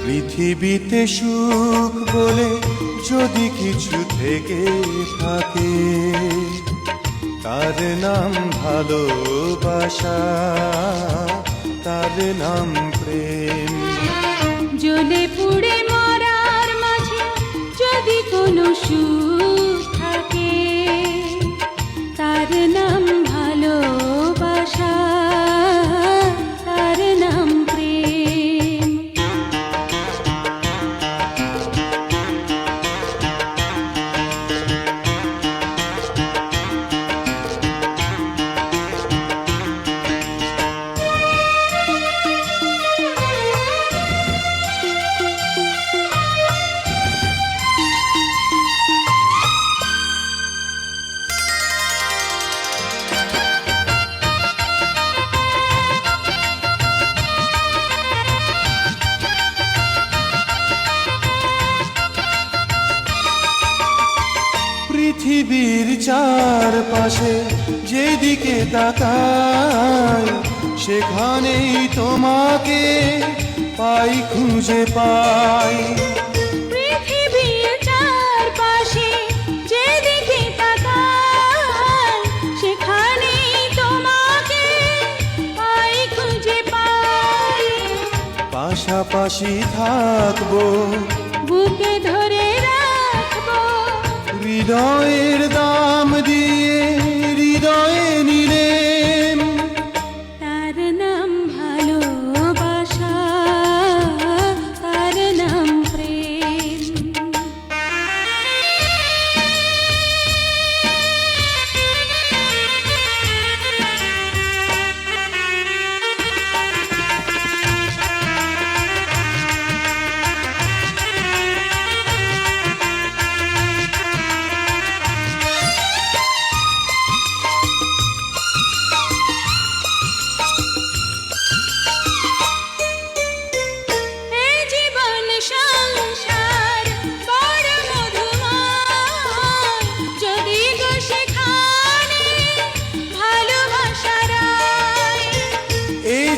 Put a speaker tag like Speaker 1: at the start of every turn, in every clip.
Speaker 1: পৃথিবীতে সুখ বলে যদি কিছু থেকে থাকে, তার নাম ভালোবাসা, তার নাম প্রেম।
Speaker 2: জ্বলে পুড়ে মরার মাঝে যদি কোনো সুখ থাকে, তার নাম ভালোবাসা, তার নাম প্রেম।
Speaker 1: পৃথিবীর চারপাশে যেদিকে তাকাই, সেখানেই তোমাকে পাই, খুঁজে পাই।
Speaker 2: পৃথিবীর চারপাশে যেদিকে তাকাই, সেখানেই তোমাকে পাই, খুঁজে পাই।
Speaker 1: পাশাপাশি থাকবো,
Speaker 2: বুকে ধরে রাখবো,
Speaker 1: হৃদয়ের দাম দিয়ে হৃদয়ে নিলেম।
Speaker 2: তার নাম ভালোবাসা, তার নাম প্রেম।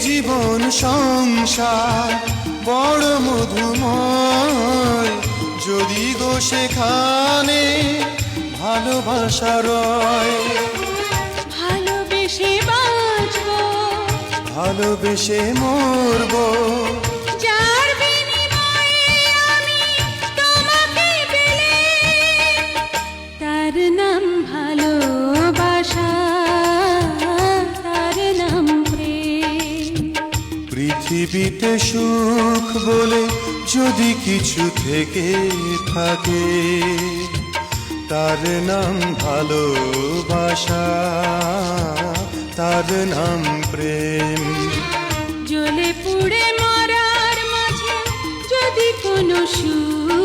Speaker 1: জীবন সংসার বড় মধুময়, যদি গো সেখানে ভালোবাসা রয়।
Speaker 2: ভালোবেসে বাঁচবো,
Speaker 1: ভালোবেসে মরবো,
Speaker 2: যার বিনিময়ে আমি তোমাকে পেলে, তার নাম ভালোবাসা, তার নাম প্রেম।
Speaker 1: পৃথিবীতে সুখ বলে যদি কিছু থেকে থাকে, তার নাম ভালোবাসা, তার নাম প্রেম।
Speaker 2: জ্বলে পুড়ে মরার মাঝে যদি কোনো সুখ